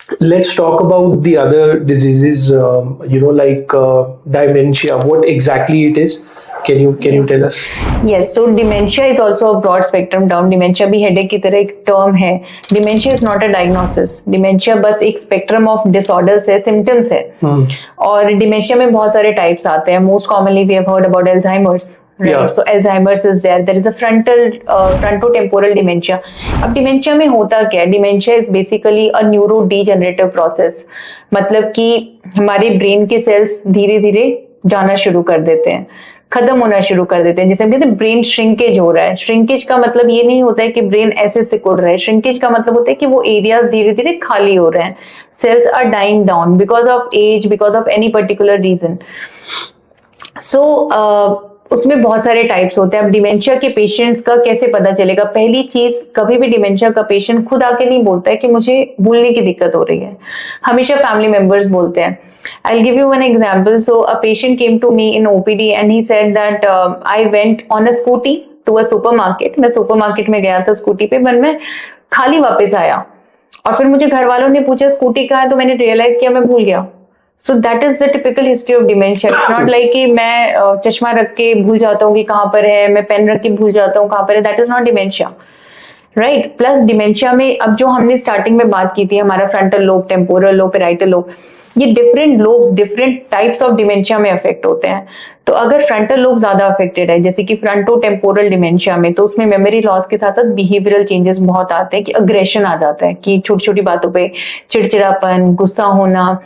Let's talk about the other diseases, like dementia. What exactly it is? Can you tell us? Yes, so dementia is also a broad spectrum term. Dementia भी headache की तरह एक term है. Dementia is not a diagnosis. Dementia बस एक spectrum of disorders है, symptoms है. और dementia में बहुत सारे types आते हैं. Most commonly we have heard about Alzheimer's. Right? Yeah. So Alzheimer's is there. There is a frontotemporal dementia. अब dementia में होता क्या है? Dementia is basically a neurodegenerative process. मतलब कि हमारे ब्रेन के सेल्स धीरे धीरे जाना शुरू कर देते हैं, खत्म होना शुरू कर देते हैं. जैसे हम कहते हैं ब्रेन श्रिंकेज हो रहा है. श्रिंकेज का मतलब ये नहीं होता है कि ब्रेन ऐसे सिकुड़ रहा है. श्रिंकेज का मतलब होता है कि वो एरियाज धीरे धीरे खाली हो रहे हैं. Cells are dying down because of age, because of any particular reason. So उसमें बहुत सारे टाइप्स होते हैं. अब डिमेंशिया के पेशेंट्स का कैसे पता चलेगा? पहली चीज, कभी भी डिमेंशिया का पेशेंट खुद आके नहीं बोलता है कि मुझे भूलने की दिक्कत हो रही है. हमेशा फैमिली मेंबर्स बोलते हैं. I'll give you one example. So a patient came to me in OPD and he said that I went on a scooty to a supermarket. मैं सुपरमार्केट में गया था स्कूटी पे, पर मैं खाली वापस आया और फिर मुझे घर वालों ने पूछा स्कूटी कहाँ है, तो मैंने रियलाइज किया मैं भूल गया. So that is the typical history of dementia. It's not like कि मैं चश्मा रख के भूल जाता हूँ कि कहाँ पर है, मैं पेन रख के भूल जाता हूँ कहाँ पर है. That is not dementia. Right. Plus dementia में अब जो हमने स्टार्टिंग में बात की थी, हमारा frontal lobe, temporal lobe, parietal lobe, ये different lobes different types of dementia में अफेक्ट होते हैं. तो अगर फ्रंटल लोब ज्यादा अफेक्टेड है, जैसे कि फ्रंटो टेम्पोरल डिमेंशिया में, तो उसमें मेमोरी लॉस के साथ साथ बिहेवियरल चेंजेस बहुत आते हैं कि अग्रेशन आ जाता है, कि छोटी छोटी बातों पे चिड़चिड़ापन, गुस्सा होना,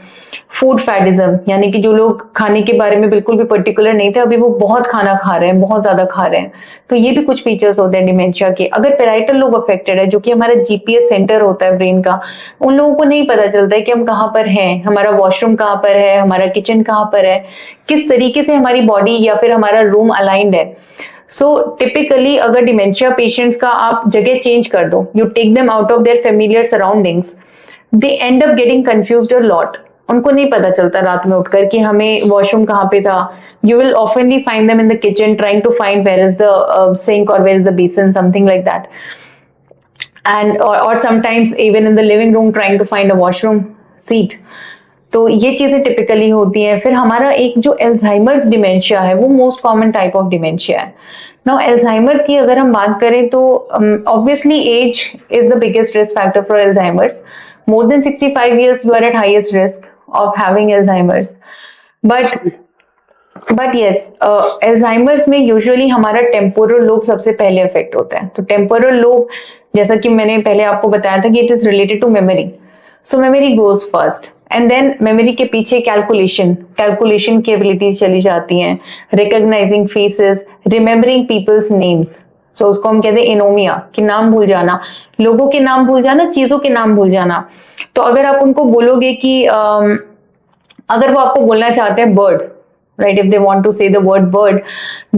फूड फैडिज्म, यानी कि जो लोग खाने के बारे में बिल्कुल भी पर्टिकुलर नहीं थे, अभी वो बहुत खाना खा रहे हैं, बहुत ज्यादा खा रहे हैं. तो ये भी कुछ फीचर्स होते हैं डिमेंशिया के. अगर पैराइटल लोब अफेक्टेड है, जो कि हमारा जीपीएस सेंटर होता है ब्रेन का, उन लोगों को नहीं पता चलता है कि हम कहाँ पर हैं, हमारा वॉशरूम कहाँ पर है, हमारा किचन कहाँ पर है, किस तरीके से हमारी बॉडी या फिर हमारा रूम अलाइंड है. सो टिपिकली अगर डिमेंशिया पेशेंट्स का आप जगह चेंज कर दो, you take them out of their familiar surroundings, they end up getting confused a lot. उनको नहीं पता चलता रात में उठकर कि हमें वॉशरूम कहाँ पे था. You will oftenly find them in the kitchen trying to find where is the sink और where is the basin, something like that. And or sometimes even in the living room trying to find a washroom seat. तो ये चीजें typically होती हैं. फिर हमारा एक जो एल्जाइमर्स डिमेंशिया है, वो most common type of dementia है. नाउ एल्जाइमर्स की अगर हम बात करें तो obviously age is the biggest risk factor for Alzheimer's. More than 65 years you are at highest risk of having Alzheimer's. But yes, Alzheimer's में यूजुअली हमारा temporal lobe सबसे पहले अफेक्ट होता है. तो टेम्पोरल लोब, जैसा कि मैंने पहले आपको बताया था कि it is related to memory. So memory goes first and then memory के पीछे कैलकुलेशन की एबिलिटीज चली जाती हैं, recognising faces, remembering peoples names. So उसको हम कहते हैं इनोमिया, कि नाम भूल जाना, लोगों के नाम भूल जाना, चीजों के नाम भूल जाना. तो अगर आप उनको बोलोगे कि अगर वो आपको बोलना चाहते हैं bird, right, if they want to say the word bird,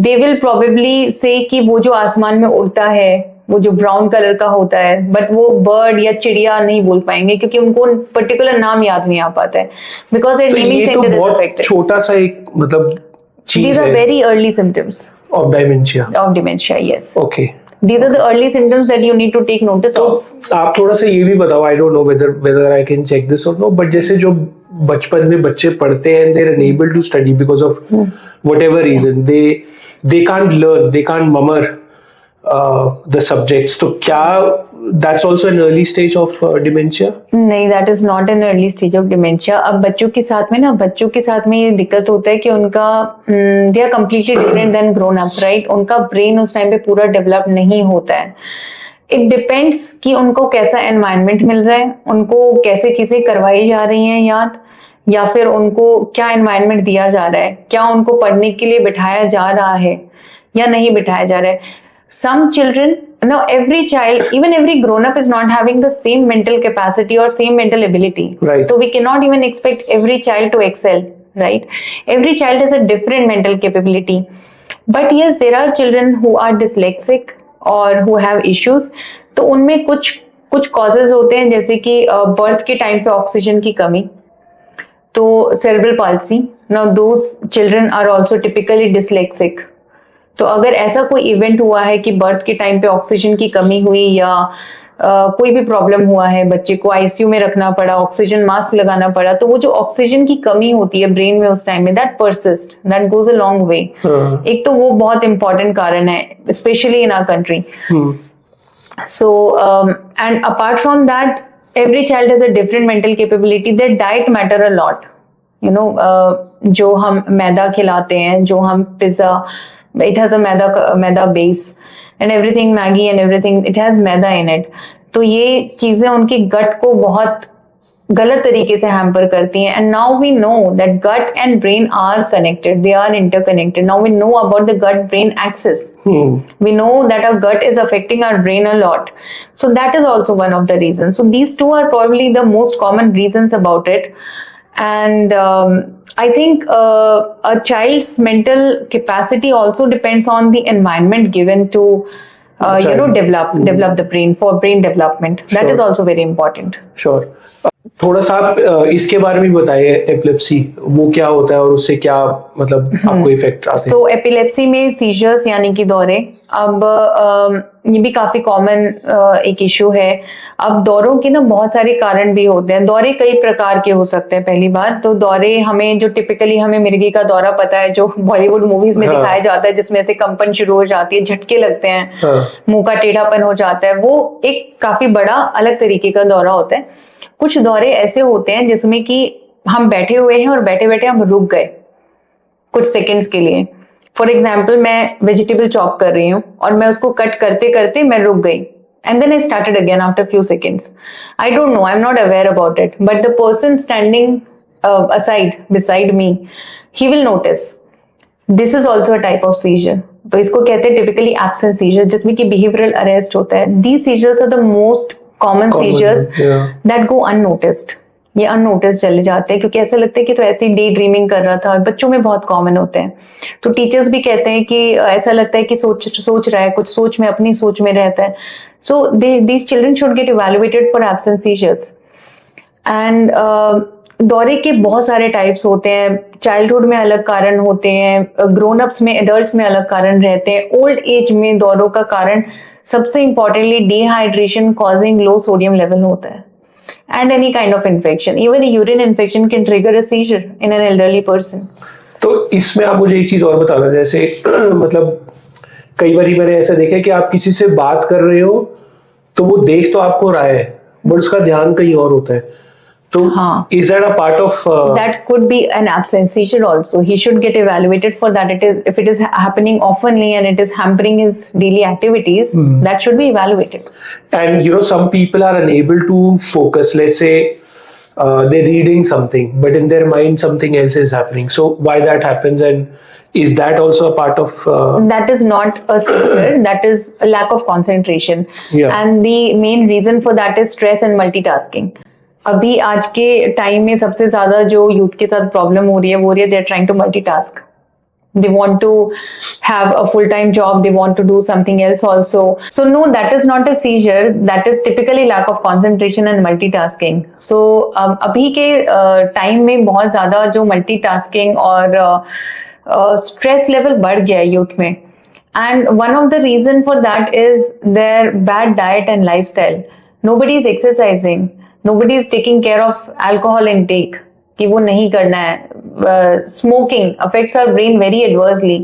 they will probably say कि वो जो आसमान में उड़ता है, वो जो ब्राउन कलर का होता है, बट वो बर्ड या चिड़िया नहीं बोल पाएंगे क्योंकि उनको पर्टिकुलर नाम याद नहीं आ पाता है, because their naming center is affected. छोटा सा एक मतलब चीज है. These are very early symptoms of dementia. Yes. Okay. These are the early symptoms that you need to take notice of. तो आप थोड़ा सा ये भी बताओ, I don't know whether I can check this or no, but जैसे जो बचपन में बच्चे पढ़ते हैं, they're unable to study because of whatever reason, they can't learn, they can't murmur the subjects. तो क्या that's also an early stage of dementia? नहीं, that is not an early stage of dementia. अब बच्चों के साथ में ये दिक्कत होता है कि उनका they are completely different than grown up, right? उनका ब्रेन उस टाइम पे पूरा डेवलप नहीं होता है. इट डिपेंड्स कि उनको कैसा एनवायरनमेंट मिल रहा है, उनको कैसे चीजें करवाई जा रही हैं याद, या फिर उनको क्या एनवायरनमेंट दिया जा रहा है, क्या उनको पढ़ने के लिए बिठाया जा रहा है या नहीं बिठाया जा रहा है. Some children, now every child, even every grown up is not having the same mental capacity or same mental ability. Right. So we cannot even expect every child to excel, right? Every child has a different mental capability. But yes, there are children who are dyslexic or who have issues. तो उनमें कुछ causes होते हैं, जैसे कि birth के time पे oxygen की कमी, तो cerebral palsy. Now those children are also typically dyslexic. तो अगर ऐसा कोई इवेंट हुआ है कि बर्थ के टाइम पे ऑक्सीजन की कमी हुई या कोई भी प्रॉब्लम हुआ है, बच्चे को आईसीयू में रखना पड़ा, ऑक्सीजन मास्क लगाना पड़ा, तो वो जो ऑक्सीजन की कमी होती है ब्रेन में उस टाइम में, that persist, that goes a long way. एक तो वो बहुत इंपॉर्टेंट कारण है, specially in our country. So and apart from that, every child has a different mental capability. Their diet matter a lot. You know, जो हम मैदा खिलाते हैं, जो हम pizza, it has a maida base and everything, Maggi and everything, it has maida in it. तो ये चीजें उनके गट को बहुत गलत तरीके से हैम्पर करती हैं। And now we know that gut and brain are connected, they are interconnected. Now we know about the gut brain axis, we know that our gut is affecting our brain a lot, so that is also one of the reasons. So these two are probably the most common reasons about it. And I think a child's mental capacity also depends on the environment given to develop the brain, for brain development. That is also very important. Sure. थोड़ा सा आप इसके बारे में बताइए, epilepsy वो क्या होता है और उससे क्या मतलब आपको इफेक्ट आते हैं? सो एपिलेप्सी में सीजर्स यानी कि दौरे, अब ये भी काफी कॉमन एक इशू है। अब दौरों के ना बहुत सारे कारण भी होते हैं। दौरे कई प्रकार के हो सकते हैं। पहली बात तो दौरे हमें जो टिपिकली हमें मिर्गी का दौरा पता है, जो बॉलीवुड मूवीज में दिखाया जाता है, जिसमें से कंपन शुरू हो जाती है, झटके लगते हैं, मुंह का टेढ़ापन हो जाता है, वो एक काफी बड़ा अलग तरीके का दौरा होता है। कुछ दौरे ऐसे होते हैं जिसमें कि हम बैठे हुए हैं और बैठे बैठे हम रुक गए कुछ सेकंड्स के लिए। फॉर एग्जाम्पल, मैं वेजिटेबल चॉप कर रही हूँ और मैं उसको कट करते करते मैं रुक गई, and then I started again after few seconds. I don't know, I am not aware about it, but the person standing aside beside me, he will notice this is also a type of seizure. तो इसको कहते हैं typically absent scissor, जिसमें कि behavioural arrest होता है। These seizures are the most common seizures that go unnoticed. ये unnotice चले जाते हैं क्योंकि ऐसा लगता है कि तो ऐसे डे ड्रीमिंग कर रहा था। बच्चों में बहुत कॉमन होते हैं। तो टीचर्स भी कहते हैं कि ऐसा लगता है कि सोच रहा है, कुछ सोच में, अपनी सोच में रहता है। So these children should get evaluated for absent seizures. And दौरे के बहुत सारे टाइप्स होते हैं। चाइल्डहुड में अलग कारण होते हैं, ग्रोन अप्स में, एडल्ट्स में अलग कारण रहते हैं। ओल्ड एज में दौरों का कारण सबसे इंपॉर्टेंटली डिहाइड्रेशन कॉजिंग लो सोडियम लेवल होता है, and any kind of infection. Even a urine infection can trigger a seizure in an elderly person. तो इसमें आप मुझे एक चीज और बताना, जैसे मतलब कई बार मैंने ऐसा देखा है कि आप किसी से बात कर रहे हो तो वो देख तो आपको रहा है बट उसका ध्यान कहीं और होता है। तो is that a part of that could be an absent seizure also. He should get evaluated for that. If it is happening oftenly and it is hampering his daily activities, that should be evaluated. And some people are unable to focus. Let's say they're reading something, but in their mind something else is happening. So why that happens, and is that also a part of? That is not a seizure. That is a lack of concentration. Yeah. And the main reason for that is stress and multitasking. अभी आज के time में सबसे ज्यादा जो youth के साथ problem हो रही है वो रही है they are trying to multitask. They want to have a full-time job. They want to do something else also. So no, that is not a seizure. That is typically lack of concentration and multitasking. So अभी के time में बहुत ज्यादा जो multitasking और stress level बढ़ गया है यूथ में. And one of the reason for that is their bad diet and lifestyle. Nobody is exercising. Nobody is taking care of alcohol intake. कि वो नहीं करना है। Smoking affects our brain very adversely.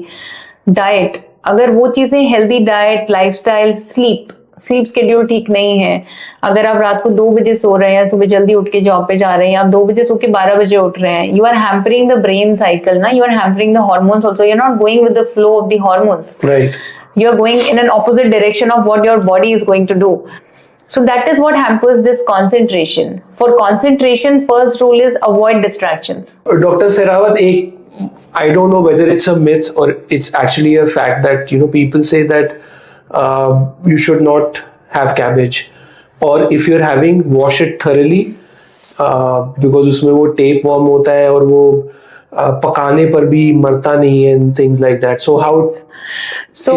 Diet, अगर वो चीजें healthy diet, lifestyle, sleep schedule ठीक नहीं है, अगर आप रात को 2 बजे सो रहे हैं, सुबह जल्दी उठ के जॉब पे जा रहे हैं, आप 2 बजे सो के 12 बजे उठ रहे हैं, you are hampering the brain cycle ना, you are hampering the hormones also, you are not going with the flow of the hormones, right, you are going in an opposite direction of what your body is going to do. So that is what hampers this concentration. For concentration, first rule is avoid distractions. Dr. Sehrawat, I don't know whether it's a myth or it's actually a fact that people say that you should not have cabbage, or if you're having, wash it thoroughly. Because उसमें वो tape warm होता है और वो पकाने पर भी मरता नहीं है and things like that. So how So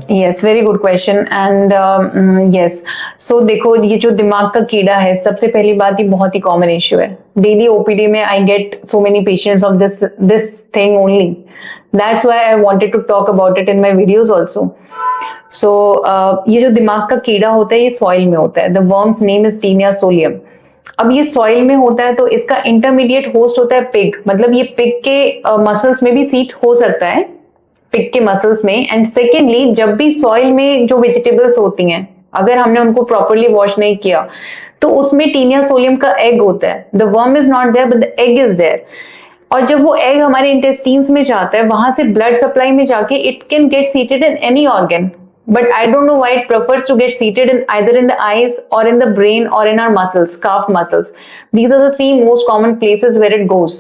yes, very good question. And yes, so देखो ये जो दिमाग का कीड़ा है, सबसे पहली बात ये बहुत ही कॉमन इश्यू है. डेली ओपीडी में I get so many patients of this thing only. That's why I wanted to talk about it in my videos also. So ये जो दिमाग का कीड़ा होता है ये सॉइल में होता है. The worm's name is Taenia solium. अब ये सॉइल में होता है तो इसका इंटरमीडिएट होस्ट होता है पिग. मतलब ये पिग के मसल्स में भी सीट हो सकता है, पिग के मसल्स में. एंड सेकेंडली जब भी सॉइल में जो वेजिटेबल्स होती हैं अगर हमने उनको प्रॉपरली वॉश नहीं किया तो उसमें टीनिया सोलियम का एग होता है. The worm is not there but the egg is there. और जब वो एग हमारे इंटेस्टाइन्स में जाता है वहां से ब्लड सप्लाई में जाके it can get seated in any organ. But I don't know why it prefers to get seated in either in the eyes or in the brain or in our muscles, calf muscles. These are the three most common places where it goes.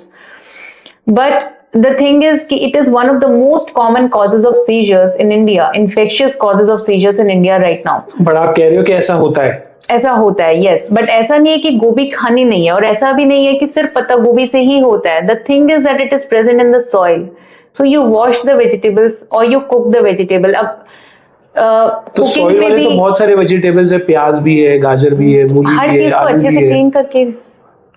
But the thing is कि it is one of the most common causes of seizures in India, infectious causes of seizures in India right now. But आप कह रहे हो कि ऐसा होता है? ऐसा होता है, yes. But ऐसा नहीं है कि गोभी खानी नहीं है और ऐसा भी नहीं है कि सिर्फ पत्ता गोभी से ही होता है. The thing is that it is present in the soil. So you wash the vegetables or you cook the vegetable. अब तो सॉइल वाले तो बहुत सारे वेजिटेबल्स है, प्याज भी है, गाजर भी है, मूली हर भी चीज है, को आलू अच्छे भी से है. क्लीन करके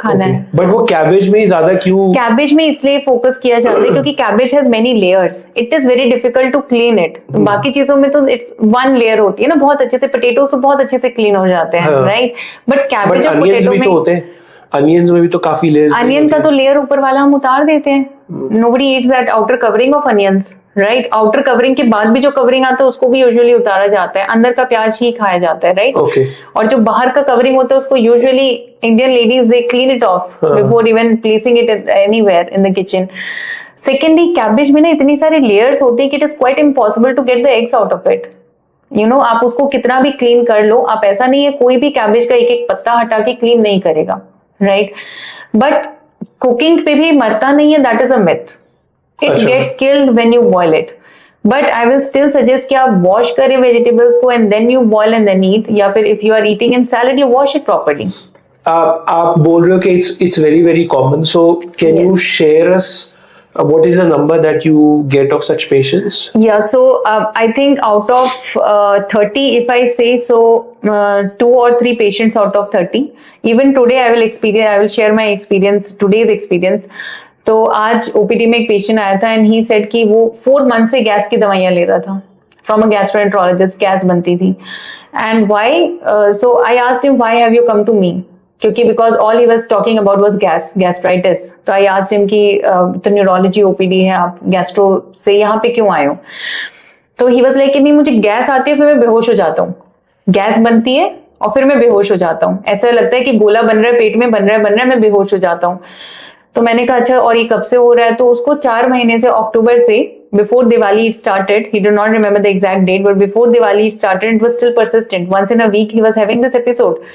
खाना है. बट वो कैबेज में ही ज्यादा क्यों? कैबेज में इसलिए फोकस किया जाता है क्योंकि cabbage has many layers. It is very difficult to clean it. बाकी चीजों में तो इट्स वन लेयर होती है ना, बहुत अच्छे से. पोटैटोस तो बहुत अच्छे से क्लीन हो जाते हैं, राइट. बट कैबेज और अनियंस पोटैटो भी में तो होते हैं. अनियंस में भी तो काफी लेयर्स. अनियन का तो लेयर ऊपर वाला हम उतार देते हैं. Nobody Yeats that outer covering of onions, right. Outer covering के बाद भी जो कवरिंग आता है उसको भी यूजुअली उतारा जाता है. अंदर का प्याज ही खाया जाता है, राइट. Okay. और जो बाहर का कवरिंग होता है उसको usually Indian ladies they clean it off before even placing it anywhere in the kitchen. Secondly cabbage में ना इतनी सारी लेयर्स होती है कि it is quite impossible to get the eggs out of it. You know, आप उसको कितना भी क्लीन कर लो, आप ऐसा नहीं है कोई भी कैबेज का एक एक पत्ता हटा के क्लीन नहीं करेगा, राइट. बट कुकिंग पे भी मरता नहीं है, that is a myth. It gets killed when you boil it. But I will still suggest कि आप वॉश करें वेजिटेबल्स को and then you boil and then eat. या फिर if you are eating in salad you wash it properly. आप बोल रहे हो कि it's very very common. So can you share us what is the number that you get of such patients? Yeah, so I think out of 30, if I say so, 2 or 3 patients out of 30. Even today I will share my experience, today's experience. तो आज OPD में एक patient आया था and he said कि वो 4 months से gas की दवाइयाँ ले रहा था from a gastroenterologist. गैस बनती थी. And why? So I asked him, why have you come to me? क्योंकि because all he was talking about was gastritis. तो I asked him कि तो न्यूरोलॉजी OPD है, आप गैस्ट्रो से यहाँ पे क्यों आए हो? तो he was like कि नहीं, मुझे गैस आती है फिर मैं बेहोश हो जाता हूँ. गैस बनती है और फिर मैं बेहोश हो जाता हूँ. ऐसा लगता है कि गोला बन रहा है पेट में, बन रहा है, मैं बेहोश हो जाता हूँ. तो मैंने कहा अच्छा, और ये कब से हो रहा है? तो उसको 4 महीने से, अक्टूबर से, before Diwali it started. He did not remember the exact date, but before Diwali it started. It was still persistent. Once in a week he was having this episode.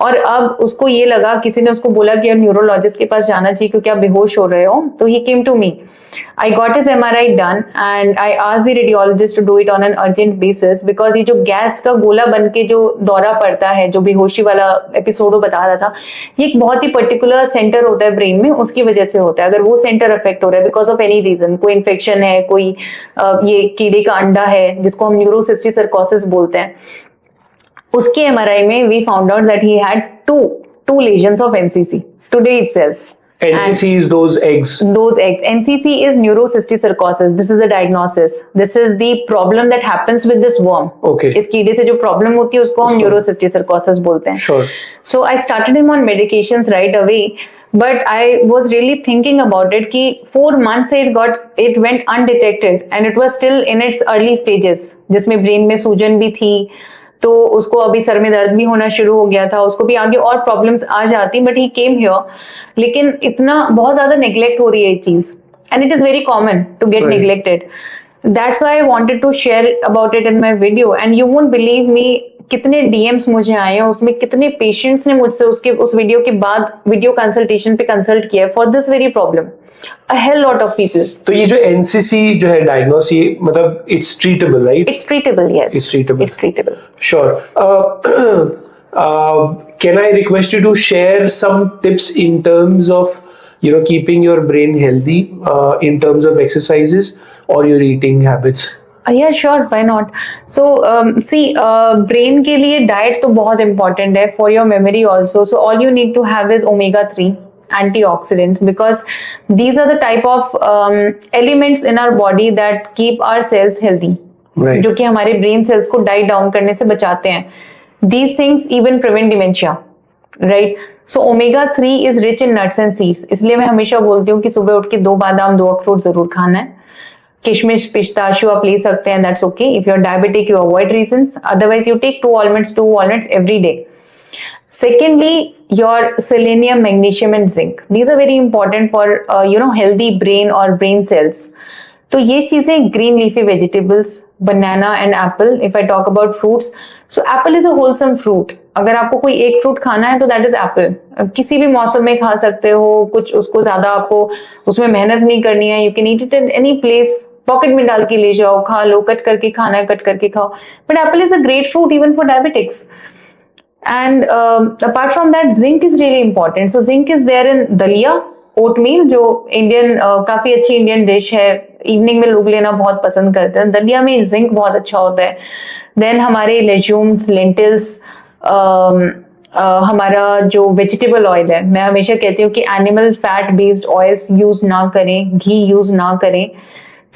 और अब उसको ये लगा, किसी ने उसको बोला कि न्यूरोलॉजिस्ट के पास जाना चाहिए क्योंकि आप बेहोश हो रहे हो. तो he came to me. I got his MRI done and I asked the radiologist to do it on an urgent basis because ये जो गैस का गोला बन के जो दौरा पड़ता है, जो बेहोशी वाला एपिसोड वो बता रहा था, ये एक बहुत ही पर्टिकुलर सेंटर होता है ब्रेन में, उसकी वजह से होता है. अगर वो सेंटर अफेक्ट हो रहा है बिकॉज ऑफ एनी रीजन, कोई इन्फेक्शन है, कोई ये कीड़े का अंडा है जिसको हम न्यूरोसिस्टिक सर्कोसिस बोलते हैं, उसके MRI में we found out that he had two lesions of NCC today itself. NCC is those eggs. Those eggs. NCC is neurocystic sarcosis. This is the diagnosis. This is the problem that happens with this worm. Okay. इस कीड़े से जो problem होती है उसको हम neurocystic sarcosis बोलते हैं. Sure. So I started him on medications right away. But I was really thinking about it कि 4 months से it went undetected and it was still in its early stages, जिसमें brain में सूजन भी थी. तो उसको अभी सर में दर्द भी होना शुरू हो गया था, उसको भी आगे और प्रॉब्लम्स आ जाती, बट ही केम हियर. लेकिन इतना बहुत ज्यादा नेग्लेक्ट हो रही है ये चीज and it is very common to get neglected. That's why I wanted to share about it in my video and you won't believe me, कितने DMs मुझे आए हैं, उसमें कितने पेशेंट्स ने मुझसे उस वीडियो के बाद वीडियो कंसल्टेशन पे कंसल्ट किया for this very problem. A hell lot of people. तो ये जो NCC जो है डायग्नोस, ये मतलब it's treatable, right? It's treatable, yes. It's treatable. It's treatable. Sure. Can I request you to share some tips in terms of keeping your brain healthy in terms of exercises or your eating habits? Yeah, sure, why not? So, see, brain के लिए diet तो बहुत important है, for your memory also. So, all you need to have is omega-3 antioxidants, because these are the type of elements in our body that keep our cells healthy. Right. जो कि हमारे brain cells को die down करने से बचाते हैं. These things even prevent dementia, right? So, omega-3 is rich in nuts and seeds. इसलिए मैं हमेशा बोलती हूँ कि सुबह उठ के 2 बादाम 2 अखरोट जरूर खाना है. किशमिश पिस्ताशियो आप ले सकते हैं, that's okay. If you're diabetic, you avoid raisins. Otherwise, you take 2 walnuts every day. Secondly, your selenium, magnesium, and zinc. These are very important for healthy brain or brain cells. तो ये चीजें green leafy vegetables, banana and apple. If I talk about fruits, so apple is a wholesome fruit. अगर आपको कोई एक fruit खाना है तो that is apple. किसी भी मौसम में खा सकते हो, कुछ उसको ज्यादा आपको उसमें मेहनत नहीं करनी है. You can eat it in any place. Pocket में डाल के ले जाओ, खा लो, कट करके खाना है कट करके खाओ. But apple is a great fruit even for diabetics. And apart from that, zinc is really important. So zinc is there in dalia, oatmeal, जो इंडियन काफी अच्छी इंडियन डिश है, इवनिंग में लोग लेना बहुत पसंद करते हैं. दलिया में जिंक बहुत अच्छा होता है. देन हमारे लेज्यूम्स, लेंटिल्स, हमारा जो वेजिटेबल ऑयल है, मैं हमेशा कहती हूँ कि animal fat based oils use ना करें, घी यूज ना करें.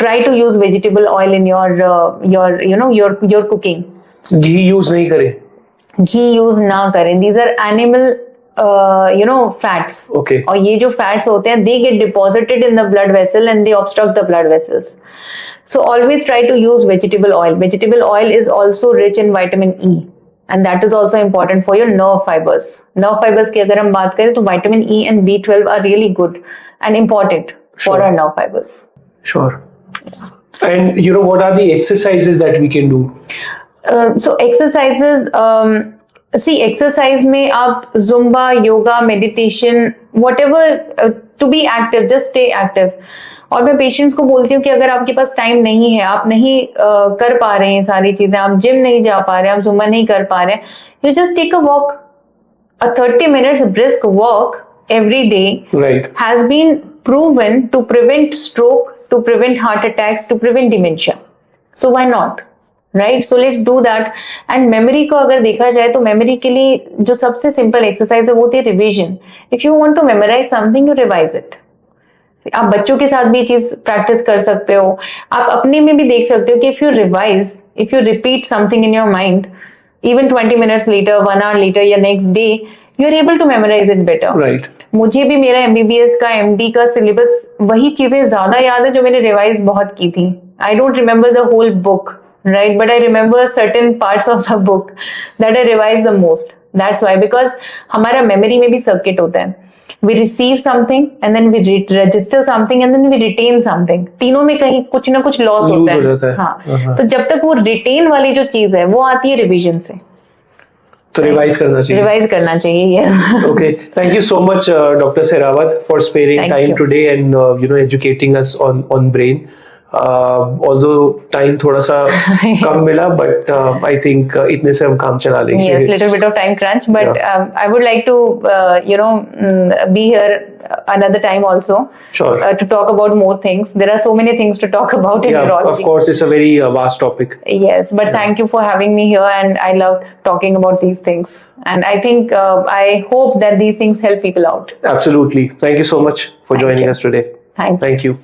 Try to use vegetable oil in your cooking. Ghee use नहीं करें. घी यूज ना करें. These are animal fats. Okay. और ये जो fats होते हैं, they get deposited in the blood vessel and they obstruct the blood vessels. So always try to use vegetable oil. Vegetable oil is also rich in vitamin E, and that is also important for your nerve fibers. Nerve fibers की अगर हम बात करें तो vitamin E and B12 are really good and important for our nerve fibers. Sure. And what are the exercises that we can do? So exercises, see, exercise में आप zumba, yoga, meditation, whatever, to be active, just stay active. और मैं patients को बोलती हूँ कि अगर आपके पास टाइम नहीं है, आप नहीं कर पा रहे हैं सारी चीजें, आप जिम नहीं जा पा रहे हैं, आप जुम्बा नहीं कर पा रहे हैं, you just take a walk. A 30 minutes brisk walk every day has been proven to prevent stroke, to prevent heart attacks, to prevent dementia. So why not? Right? So let's do that. And memory को अगर देखा जाए तो memory के लिए जो सबसे simple exercise है वो होती है revision. If you want to memorize something, you revise it. आप बच्चों के साथ भी ये चीज प्रैक्टिस कर सकते हो. आप अपने में भी देख सकते हो कि if you revise, if you repeat something in your mind, even 20 minutes later, 1 hour later या next day, you are able to memorize it better. Right. मुझे भी मेरा MBBS का MD का सिलेबस वही चीजें ज्यादा याद है जो मैंने रिवाइज बहुत की थी. I don't remember the whole book, right? But I remember certain parts of the book that I revised the most. That's why, because हमारा memory में भी circuit होता है. We receive something and then we register something and then we retain something. तीनों में कहीं कुछ ना कुछ loss होता है. हाँ. तो जब तक वो retain वाली जो चीज है वो आती है revision से. तो रिवाइज करना चाहिए. Yes. Okay, thank you so much, Dr. Sehrawat, for sparing time today and educating us on brain. Although time थोड़ा सा कम मिला, but I think इतने से हम काम चला लेंगे. Yes, little bit of time crunch, but I would like to be here another time also. Sure. To talk about more things. There are so many things to talk about in neurology. Of course, it's a very vast topic. Yes, but thank you for having me here, and I love talking about these things. And I think I hope that these things help people out. Absolutely. Thank you so much for joining us today. Thank you.